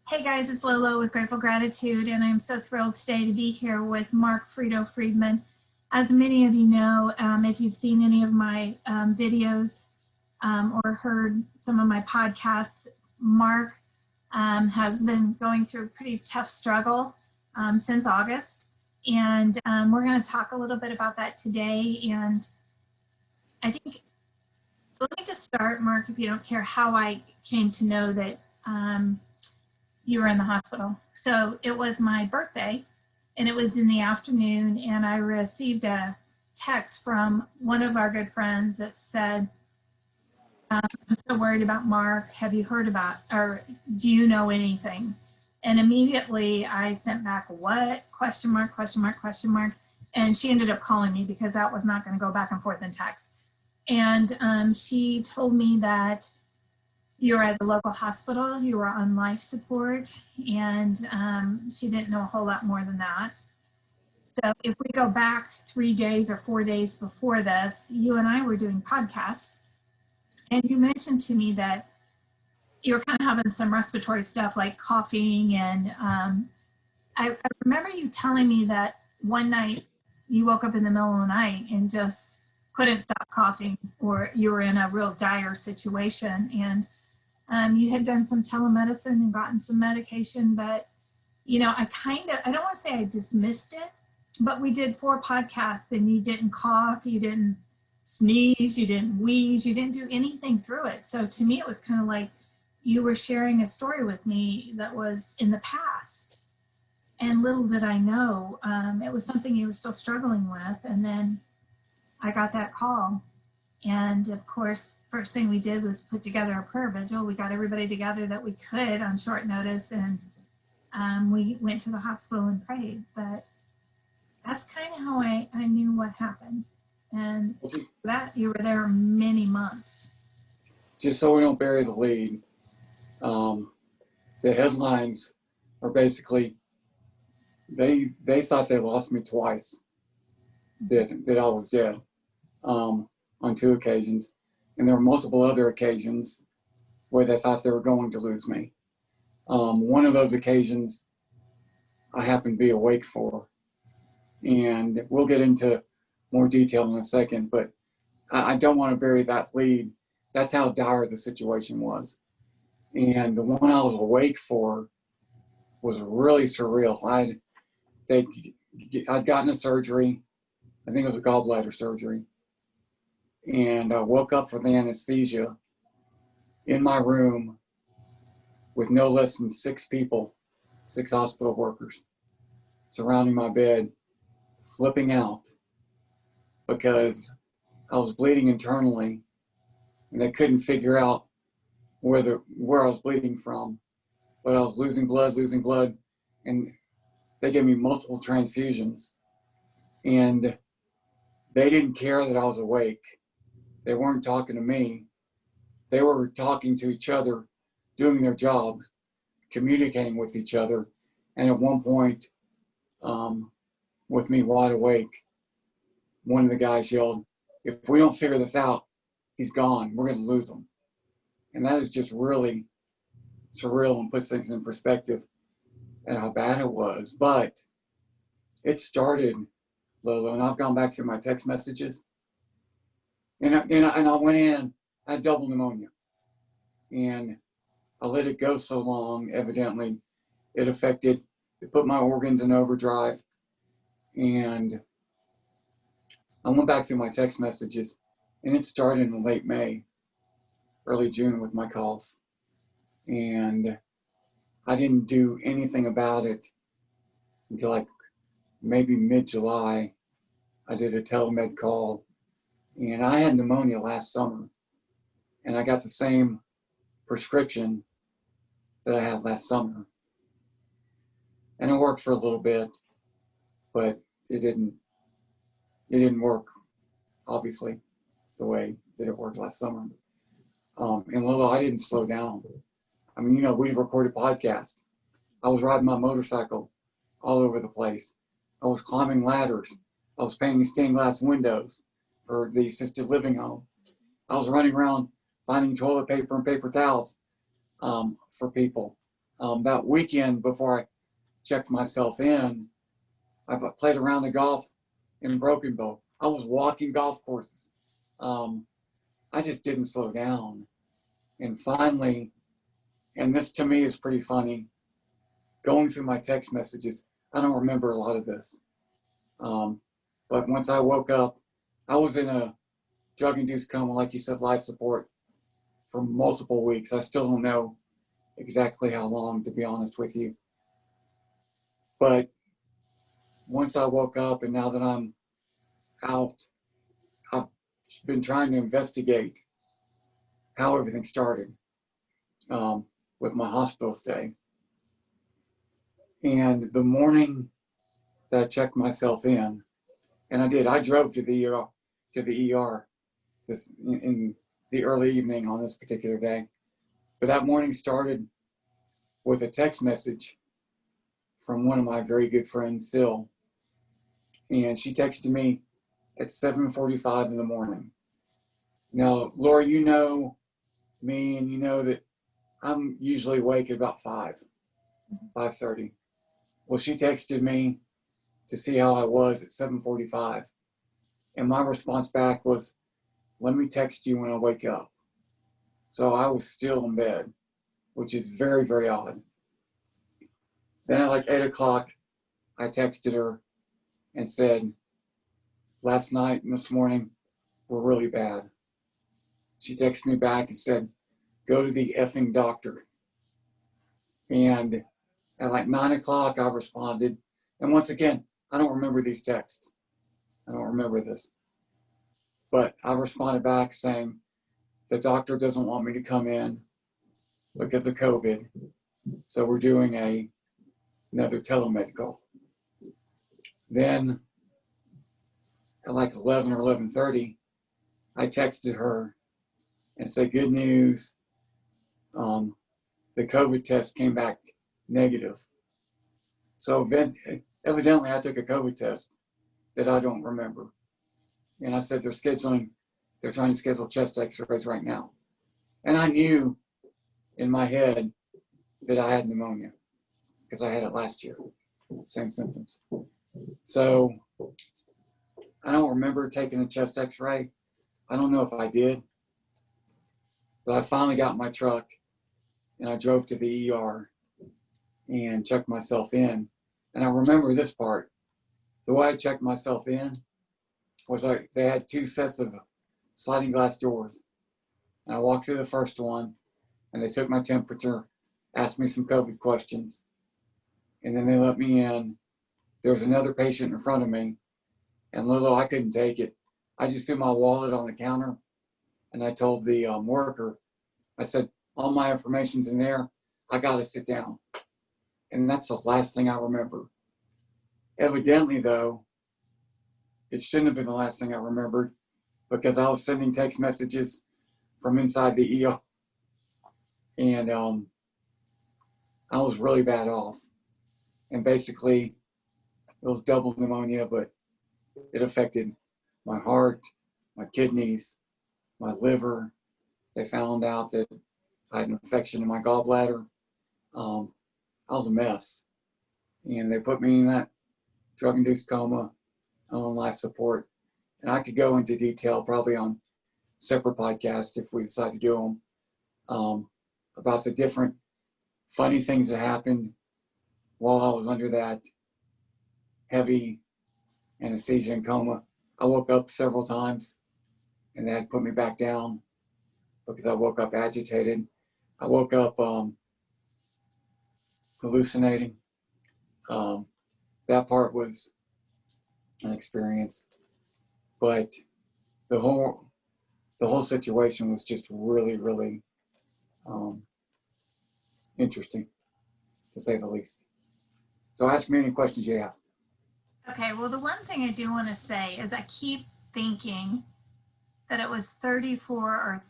Hey guys, it's LoLo with Grateful Gratitude, and I'm so thrilled today to be here with Mark Friedo Friedman. As many of you know, if you've seen any of my videos or heard some of my podcasts, Mark has been going through a pretty tough struggle since August, and we're going to talk a little bit about that today. And I think, let me just start, Mark, if you don't care, how I came to know that you were in the hospital. So it was my birthday, and it was in the afternoon, and I received a text from one of our good friends that said, I'm so worried about Mark. Have you heard about, or do you know anything? And immediately I sent back, what? Question mark, question mark, question mark. And she ended up calling me because that was not going to go back and forth in text. And she told me that you were at the local hospital, you were on life support, and she didn't know a whole lot more than that. So if we go back 3 days or 4 days before this, you and I were doing podcasts, and you mentioned to me that you were kind of having some respiratory stuff like coughing, and I remember you telling me that one night you woke up in the middle of the night and just couldn't stop coughing, or you were in a real dire situation, and you had done some telemedicine and gotten some medication, but, you know, I don't want to say I dismissed it, but we did 4 podcasts and you didn't cough, you didn't sneeze, you didn't wheeze, you didn't do anything through it. So to me, it was kind of like you were sharing a story with me that was in the past. And little did I know, it was something you were still struggling with. And then I got that call. And of course, first thing we did was put together a prayer vigil. We got everybody together that we could on short notice, and we went to the hospital and prayed. But that's kind of how I knew what happened. And that you were there many months. Just so we don't bury the lead, the headlines are basically, they thought they lost me twice, that I was dead. On 2 occasions, and there were multiple other occasions where they thought they were going to lose me. One of those occasions I happened to be awake for, and we'll get into more detail in a second, but I don't want to bury that lead. That's how dire the situation was. And the one I was awake for was really surreal. I'd gotten a surgery, I think it was a gallbladder surgery, and I woke up from the anesthesia in my room with no less than 6 people, 6 hospital workers surrounding my bed, flipping out because I was bleeding internally and they couldn't figure out where I was bleeding from, but I was losing blood, and they gave me multiple transfusions, and they didn't care that I was awake. They weren't talking to me. They were talking to each other, doing their job, communicating with each other. And at one point, with me wide awake, one of the guys yelled, "If we don't figure this out, he's gone. We're going to lose him." And that is just really surreal and puts things in perspective and how bad it was. But it started, Lolo, and I've gone back through my text messages. And I went in, I had double pneumonia. And I let it go so long, evidently, it put my organs in overdrive. And I went back through my text messages, and it started in late May, early June with my cough. And I didn't do anything about it until like maybe mid-July. I did a telemed call. And I had pneumonia last summer, and I got the same prescription that I had last summer. And it worked for a little bit, but it didn't work, obviously, the way that it worked last summer. And Lolo, I didn't slow down. I mean, you know, we recorded podcasts. I was riding my motorcycle all over the place. I was climbing ladders. I was painting stained glass windows for the assisted living home. I was running around finding toilet paper and paper towels for people. That weekend before I checked myself in, I played a round of golf in Broken Bow. I was walking golf courses. I just didn't slow down. And finally, and this to me is pretty funny, going through my text messages, I don't remember a lot of this. But once I woke up, I was in a drug-induced coma, like you said, life support for multiple weeks. I still don't know exactly how long, to be honest with you. But once I woke up and now that I'm out, I've been trying to investigate how everything started with my hospital stay. And the morning that I checked myself in, and I drove to the ER this in the early evening on this particular day. But that morning started with a text message from one of my very good friends, Sil. And she texted me at 7:45 in the morning. Now, Laurie, you know me and you know that I'm usually awake at about 5:30. Well, she texted me to see how I was at 7:45. And my response back was, let me text you when I wake up. So I was still in bed, which is very, very odd. Then at like 8 o'clock, I texted her and said, last night and this morning were really bad. She texted me back and said, go to the effing doctor. And at like 9 o'clock, I responded. And once again, I don't remember these texts. I don't remember this. But I responded back saying, the doctor doesn't want me to come in because of COVID. So we're doing another telemedical. Then at like 11 or 11:30, I texted her and said, good news. The COVID test came back negative. So evidently I took a COVID test that I don't remember. And I said, they're trying to schedule chest x-rays right now. And I knew in my head that I had pneumonia because I had it last year, same symptoms. So I don't remember taking a chest x-ray. I don't know if I did, but I finally got in my truck and I drove to the ER and checked myself in. And I remember this part. The way I checked myself in was like they had two sets of sliding glass doors. And I walked through the first one and they took my temperature, asked me some COVID questions, and then they let me in. There was another patient in front of me, and LoLo, I couldn't take it. I just threw my wallet on the counter and I told the worker, I said, all my information's in there. I got to sit down. And that's the last thing I remember. Evidently, though, it shouldn't have been the last thing I remembered because I was sending text messages from inside the ER. And I was really bad off. And basically, it was double pneumonia, but it affected my heart, my kidneys, my liver. They found out that I had an infection in my gallbladder. I was a mess. And they put me in that drug-induced coma on life support. And I could go into detail probably on separate podcasts if we decide to do them about the different funny things that happened while I was under that heavy anesthesia and coma. I woke up several times and they had to put me back down because I woke up agitated. I woke up hallucinating. That part was an experience, but the whole situation was just really, really interesting, to say the least. So ask me any questions you have. Okay, well, the one thing I do want to say is I keep thinking that it was 34 or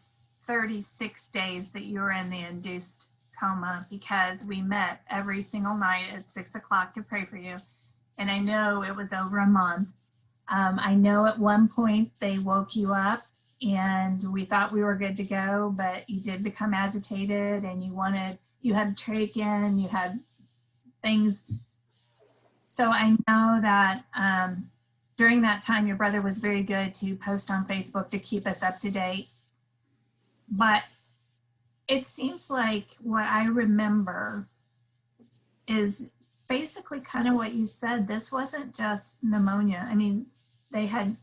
36 days that you were in the induced coma because we met every single night at 6 o'clock to pray for you. And I know it was over a month. I know at one point they woke you up and we thought we were good to go, but you did become agitated and you wanted you had trach-in, you had things. So I know that during that time, your brother was very good to post on Facebook to keep us up to date. But it seems like what I remember is basically kind of what you said. This wasn't just pneumonia. I mean, they had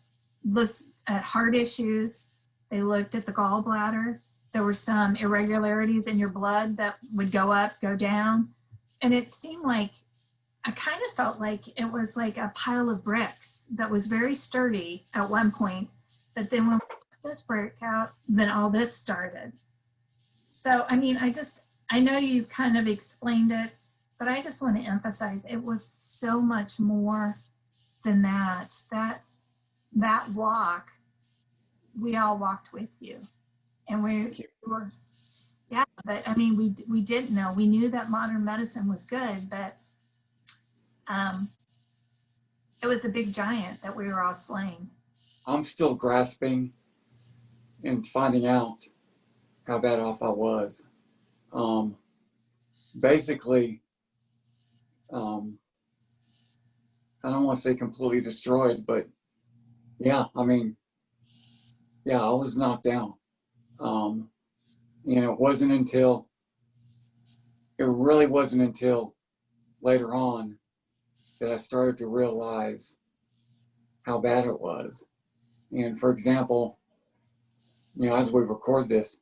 looked at heart issues. They looked at the gallbladder. There were some irregularities in your blood that would go up, go down. And it seemed like, I kind of felt like it was like a pile of bricks that was very sturdy at one point. But then when this broke out, then all this started. So, I mean, I know you kind of explained it, but I just want to emphasize it was so much more than that. That walk, we all walked with you. And we were, yeah, but I mean, we didn't know. We knew that modern medicine was good, but it was a big giant that we were all slaying. I'm still grasping and finding out how bad off I was. Basically, I don't want to say completely destroyed, but yeah, I mean, yeah, I was knocked down. It really wasn't until later on that I started to realize how bad it was. And for example, as we record this,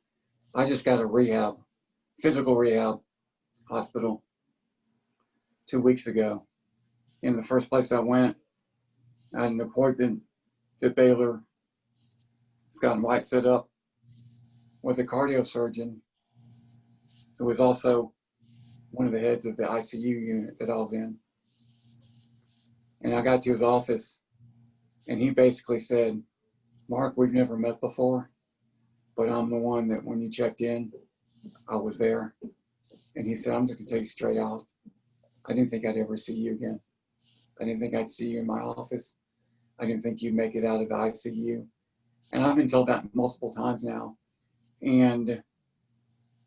I just got a physical rehab hospital 2 weeks ago. In the first place I went, I had an appointment at Baylor, Scott and White set up with a cardio surgeon who was also one of the heads of the ICU unit that I was in. And I got to his office and he basically said, "Mark, we've never met before, but I'm the one that when you checked in, I was there." And he said, "I'm just gonna tell you straight out, I didn't think I'd ever see you again. I didn't think I'd see you in my office. I didn't think you'd make it out of the ICU." And I've been told that multiple times now. And,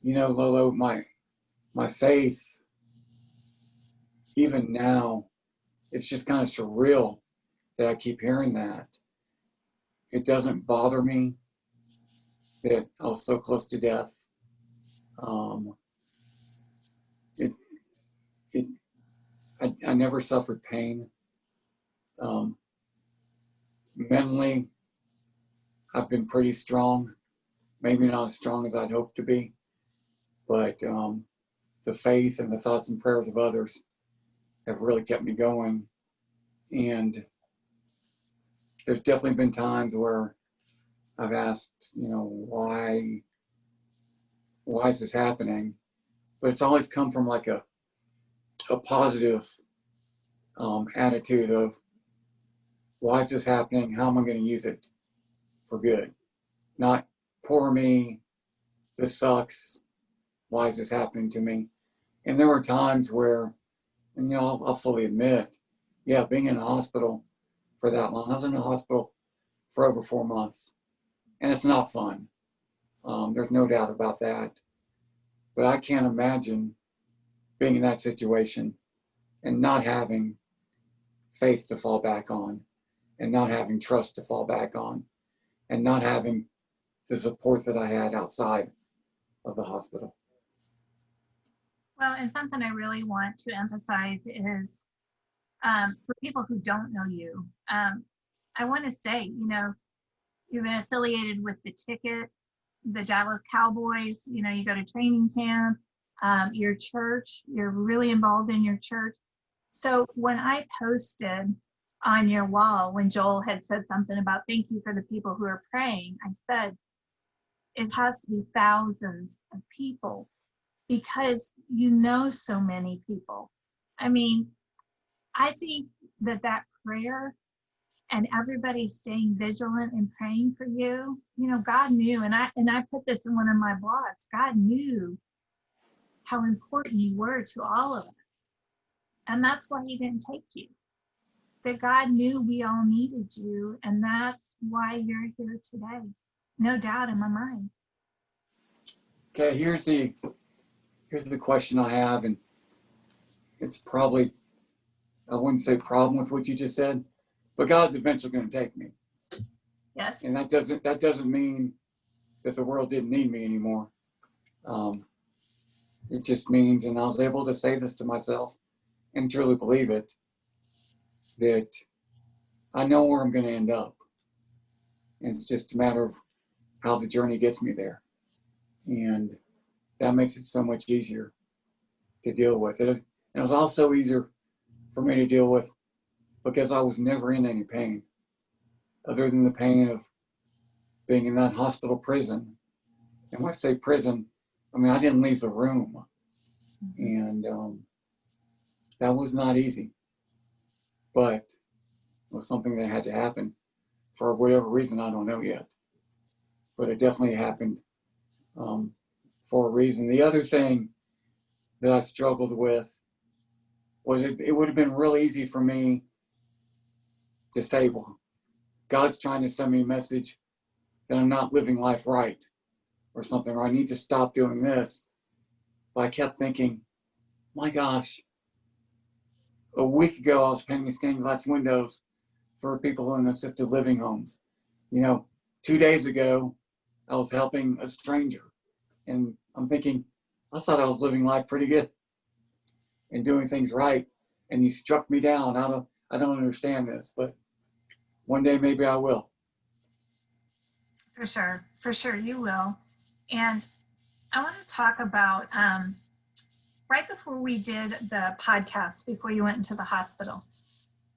LoLo, my faith, even now, it's just kind of surreal that I keep hearing that. It doesn't bother me that I was so close to death. I never suffered pain. Mentally, I've been pretty strong. Maybe not as strong as I'd hoped to be, but the faith and the thoughts and prayers of others have really kept me going. And there's definitely been times where I've asked, why is this happening? But it's always come from like a positive attitude of, why is this happening? How am I going to use it for good? Not poor me, this sucks, why is this happening to me? And there were times where, and I'll fully admit, yeah, being in a hospital for that long, I was in a hospital for over 4 months, and it's not fun. There's no doubt about that. But I can't imagine being in that situation and not having faith to fall back on, and not having trust to fall back on, and not having the support that I had outside of the hospital. Well, and something I really want to emphasize is for people who don't know you, I want to say, you've been affiliated with the Ticket, the Dallas Cowboys, you go to training camp, your church, you're really involved in your church. So when I posted on your wall, when Joel had said something about thank you for the people who are praying, I said, it has to be thousands of people because so many people. I mean, I think that prayer and everybody staying vigilant and praying for you, God knew, and I put this in one of my blogs, God knew how important you were to all of us. And that's why he didn't take you. That God knew we all needed you, and that's why you're here today. No doubt in my mind. Okay, here's the here's the question I have, and it's probably, I wouldn't say problem with what you just said, but God's eventually going to take me. Yes. And that doesn't mean that the world didn't need me anymore. It just means, and I was able to say this to myself and truly believe it, that I know where I'm going to end up. And it's just a matter of how the journey gets me there. And that makes it so much easier to deal with. It was also easier for me to deal with because I was never in any pain other than the pain of being in that hospital prison. And when I say prison, I mean, I didn't leave the room. And that was not easy. But it was something that had to happen for whatever reason, I don't know yet. But it definitely happened for a reason. The other thing that I struggled with was it would have been real easy for me to say, well, God's trying to send me a message that I'm not living life right or something, or I need to stop doing this. But I kept thinking, my gosh, a week ago I was painting stained glass windows for people in assisted living homes. 2 days ago I was helping a stranger. And I'm thinking, I thought I was living life pretty good and doing things right. And you struck me down. I don't understand this, but one day maybe I will. For sure you will. And I want to talk about right before we did the podcast, before you went into the hospital,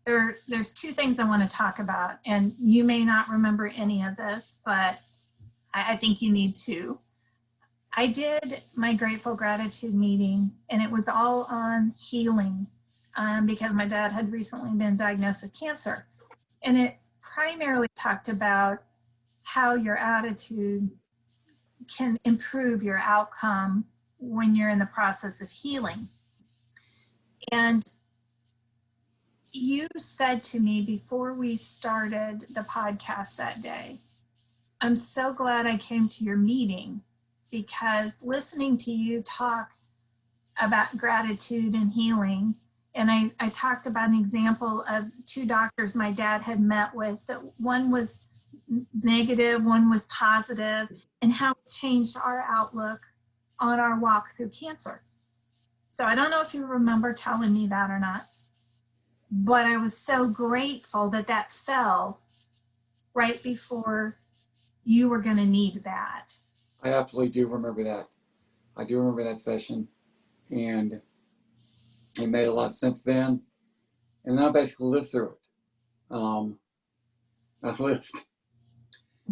there's two things I want to talk about. And you may not remember any of this, but I think you need to. I did my Grateful Gratitude meeting, and it was all on healing because my dad had recently been diagnosed with cancer. And it primarily talked about how your attitude can improve your outcome when you're in the process of healing. And you said to me before we started the podcast that day, I'm so glad I came to your meeting, because listening to you talk about gratitude and healing, and I talked about an example of two doctors my dad had met with, that one was negative, one was positive, and how it changed our outlook on our walk through cancer. So I don't know if you remember telling me that or not, but I was so grateful that fell right before you were going to need that. I absolutely do remember that. I do remember that session, and it made a lot of sense then. And then I basically lived through it. I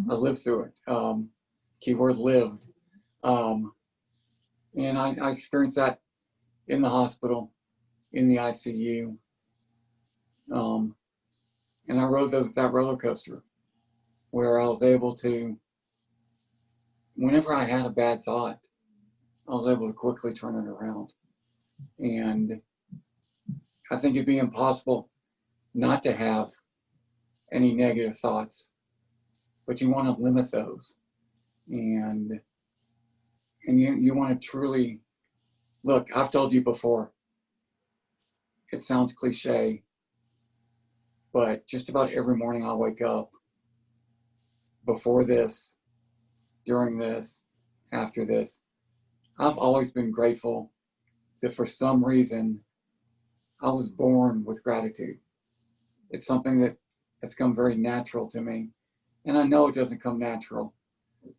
lived through it. Keyword lived. And I experienced that in the hospital, in the ICU. And I rode that roller coaster where I was able to, whenever I had a bad thought, I was able to quickly turn it around. And I think it'd be impossible not to have any negative thoughts, but you want to limit those. And you want to truly, look, I've told you before, it sounds cliche, but just about every morning I wake up, before this, during this, after this, I've always been grateful that for some reason I was born with gratitude. It's something that has come very natural to me. And I know it doesn't come natural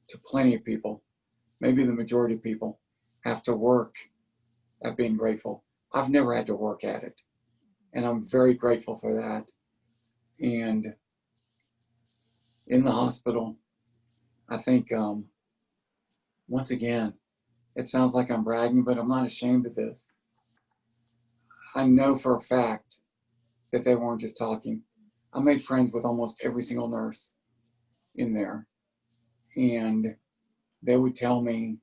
to plenty of people. Maybe the majority of people have to work at being grateful. I've never had to work at it. And I'm very grateful for that. And in the hospital, I think, once again, it sounds like I'm bragging, but I'm not ashamed of this. I know for a fact that they weren't just talking. I made friends with almost every single nurse in there. And they would tell me,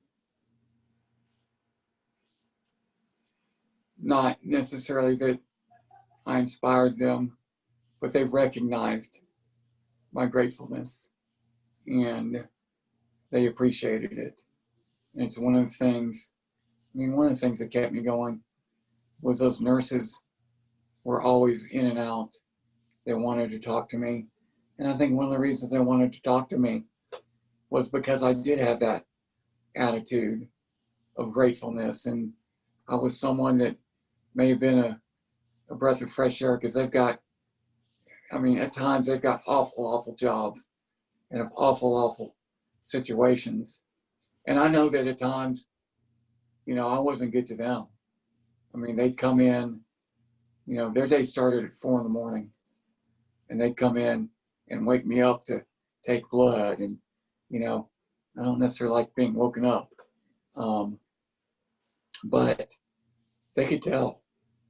not necessarily that I inspired them, but they recognized my gratefulness and they appreciated it. And it's one of the things I mean, one of the things that kept me going was those nurses were always in and out. They wanted to talk to me. And I think one of the reasons they wanted to talk to me was because I did have that attitude of gratefulness. And I was someone that may have been a breath of fresh air, because they've got, I mean, at times they've got awful, awful jobs and awful, awful situations. And I know that at times, you know, I wasn't good to them. I mean, they'd come in, you know, their day started at 4 a.m, and they'd come in and wake me up to take blood. And, you know, I don't necessarily like being woken up. But they could tell.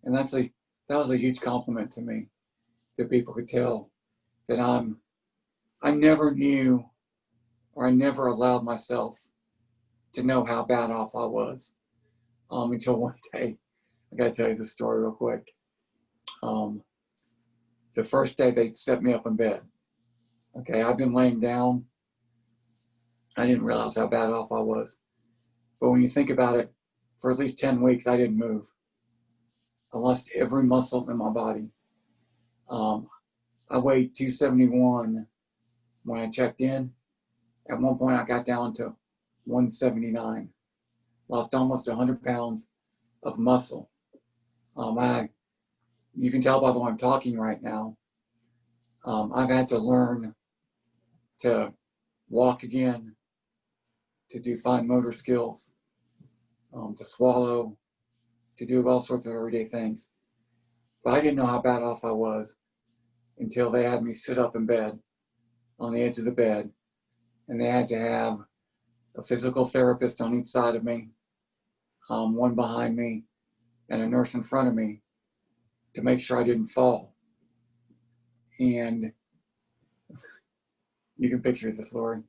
And that was a huge compliment to me, that people could tell that I never knew, or I never allowed myself to know how bad off I was, until one day. I gotta tell you the story real quick. The first day they set me up in bed. Okay, I've been laying down. I didn't realize how bad off I was. But when you think about it, for at least 10 weeks, I didn't move. I lost every muscle in my body. I weighed 271 when I checked in. At one point, I got down to 179. Lost almost 100 pounds of muscle. You can tell by the way I'm talking right now. I've had to learn to walk again, to do fine motor skills, to swallow, to do all sorts of everyday things. But I didn't know how bad off I was until they had me sit up in bed, on the edge of the bed, and they had to have a physical therapist on each side of me, one behind me, and a nurse in front of me to make sure I didn't fall. And you can picture this, Laurie.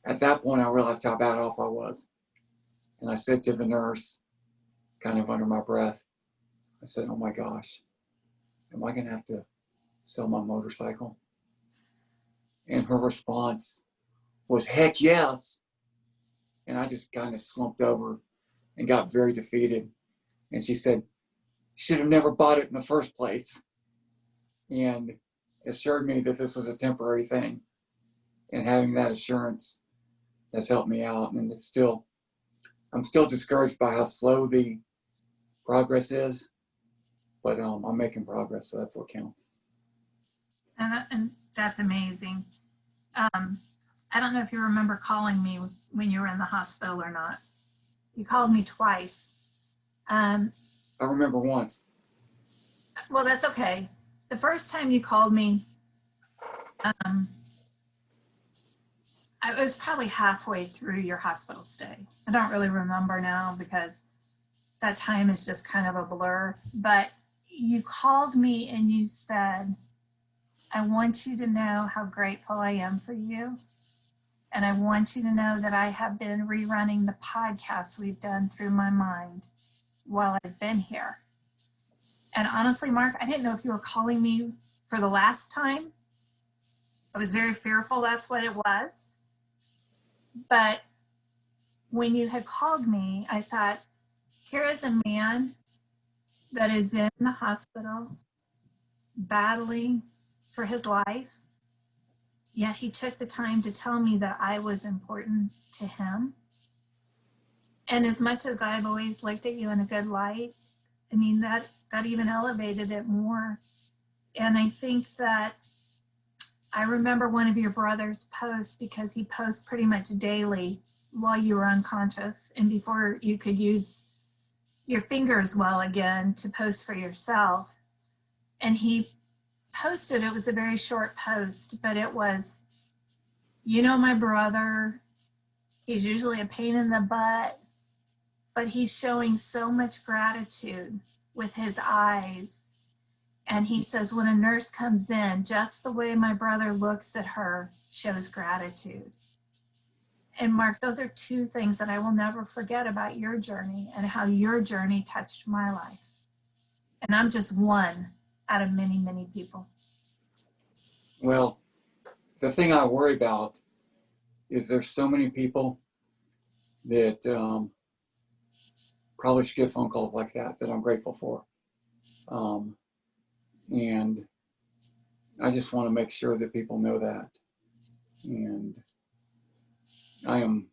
At that point, I realized how bad off I was. And I said to the nurse, kind of under my breath, I said, "Oh my gosh, am I going to have to sell my motorcycle?" And her response was, "Heck yes." And I just kind of slumped over and got very defeated. And she said, "You should have never bought it in the first place," and assured me that this was a temporary thing. And having that assurance has helped me out. And I'm still discouraged by how slow the progress is, but I'm making progress, so that's what counts. And that's amazing. I don't know if you remember calling me when you were in the hospital or not. You called me twice. I remember once. Well, that's okay. The first time you called me, I was probably halfway through your hospital stay. I don't really remember now because that time is just kind of a blur. But you called me and you said, "I want you to know how grateful I am for you. And I want you to know that I have been rerunning the podcasts we've done through my mind while I've been here." And honestly, Mark, I didn't know if you were calling me for the last time. I was very fearful that's what it was. But when you had called me, I thought, here is a man that is in the hospital battling for his life, yet he took the time to tell me that I was important to him. And as much as I've always looked at you in a good light, I mean, that even elevated it more. And I think that I remember one of your brother's posts, because he posts pretty much daily while you were unconscious and before you could use your fingers well again to post for yourself. And he posted, it was a very short post, but it was, "You know, my brother, he's usually a pain in the butt, but he's showing so much gratitude with his eyes." And he says, "When a nurse comes in, just the way my brother looks at her shows gratitude." And Mark, those are two things that I will never forget about your journey and how your journey touched my life. And I'm just one out of many, many people. Well, the thing I worry about is there's so many people that probably should get phone calls like that I'm grateful for. And I just want to make sure that people know that. And I am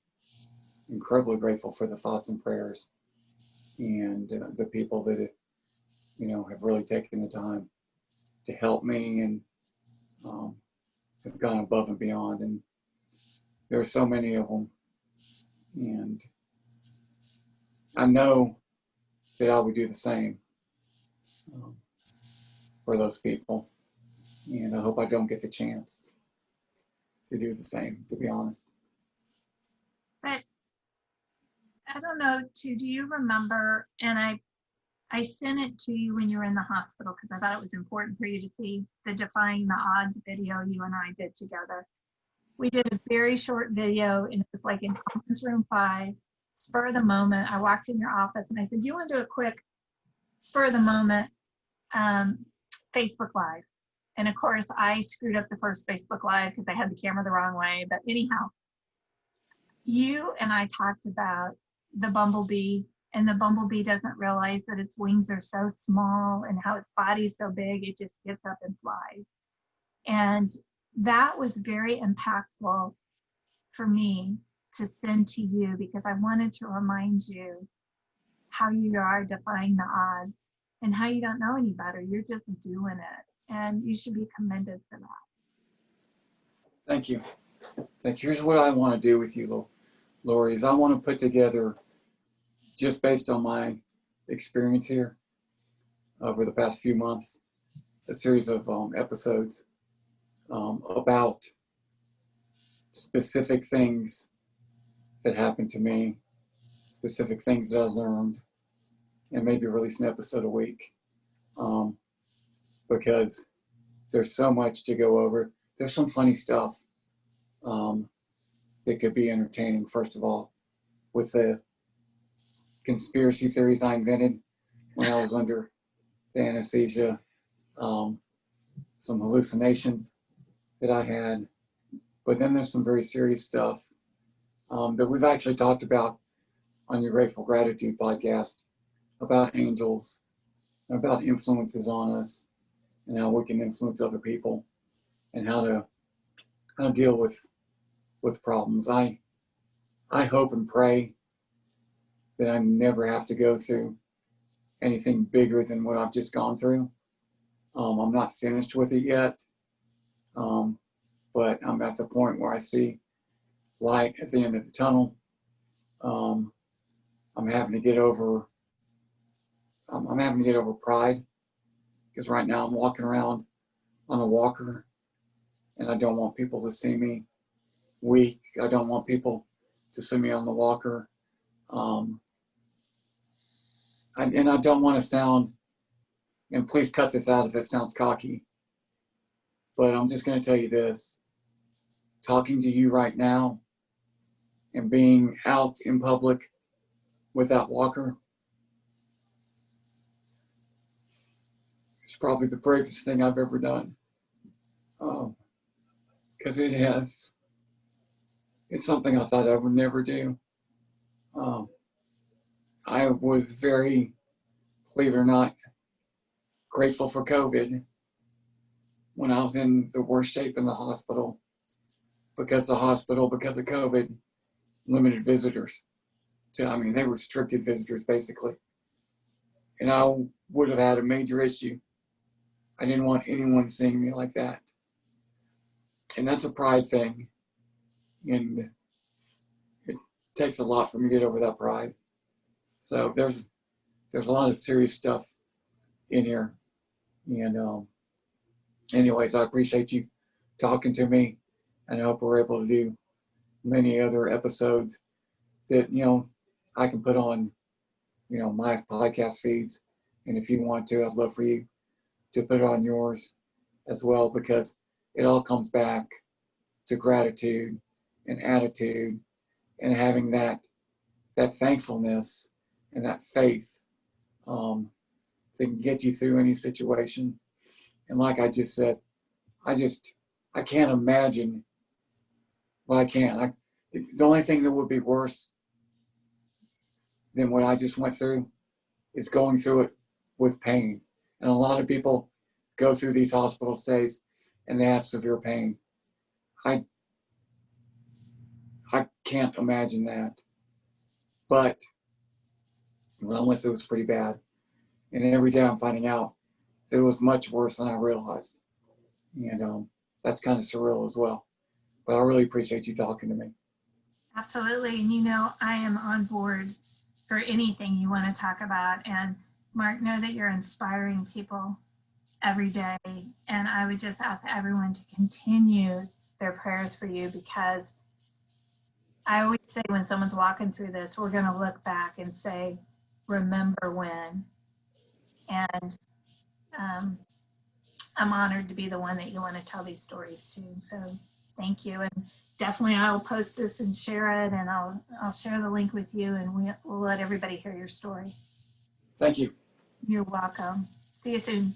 incredibly grateful for the thoughts and prayers and the people that have really taken the time to help me and have gone above and beyond. And there are so many of them. And I know that I would do the same for those people. And I hope I don't get the chance to do the same, to be honest. But I don't know, too, do you remember, and I sent it to you when you were in the hospital because I thought it was important for you to see the Defying the Odds video you and I did together. We did a very short video, and it was like in conference room 5, spur of the moment. I walked in your office and I said, do you want to do a quick spur of the moment Facebook Live? And of course, I screwed up the first Facebook Live because I had the camera the wrong way. But anyhow, you and I talked about the bumblebee, and the bumblebee doesn't realize that its wings are so small and how its body is so big, it just gets up and flies. And that was very impactful for me to send to you because I wanted to remind you how you are defying the odds and how you don't know any better. You're just doing it, and you should be commended for that. Thank you. Thank you. Here's what I want to do with you, Laurie, is I want to put together, just based on my experience here over the past few months, a series of episodes about specific things that happened to me, specific things that I learned, and maybe release an episode a week, because there's so much to go over. There's some funny stuff that could be entertaining, first of all, with the conspiracy theories I invented when I was under the anesthesia, some hallucinations that I had. But then there's some very serious stuff that we've actually talked about on your Grateful Gratitude podcast, about angels, about influences on us, and how we can influence other people, and how to deal with problems. I hope and pray that I never have to go through anything bigger than what I've just gone through. I'm not finished with it yet, but I'm at the point where I see light at the end of the tunnel. I'm having to get over pride, because right now I'm walking around on a walker and I don't want people to see me weak. I don't want people to see me on the walker. And I don't want to sound, and please cut this out if it sounds cocky, but I'm just going to tell you this. Talking to you right now and being out in public with that walker is probably the bravest thing I've ever done. Because it's something I thought I would never do. I was very, believe it or not, grateful for COVID when I was in the worst shape in the hospital, because of COVID, limited visitors. They restricted visitors basically. And I would have had a major issue. I didn't want anyone seeing me like that. And that's a pride thing. And it takes a lot for me to get over that pride. So there's a lot of serious stuff in here. And anyways, I appreciate you talking to me, and I hope we're able to do many other episodes that, I can put on, my podcast feeds. And if you want to, I'd love for you to put it on yours as well, because it all comes back to gratitude and attitude and having that thankfulness and that faith that can get you through any situation. And like I just said, I can't imagine. Well, I can't. The only thing that would be worse than what I just went through is going through it with pain. And a lot of people go through these hospital stays and they have severe pain. I can't imagine that. But what I went through was pretty bad. And every day I'm finding out that it was much worse than I realized. And that's kind of surreal as well. But I really appreciate you talking to me. Absolutely. And you know, I am on board for anything you want to talk about. And Mark, know that you're inspiring people every day. And I would just ask everyone to continue their prayers for you, because I always say when someone's walking through this, we're going to look back and say, remember when. And I'm honored to be the one that you want to tell these stories to. So thank you. And definitely I'll post this and share it, and I'll share the link with you, and we'll let everybody hear your story. Thank you. You're welcome. See you soon.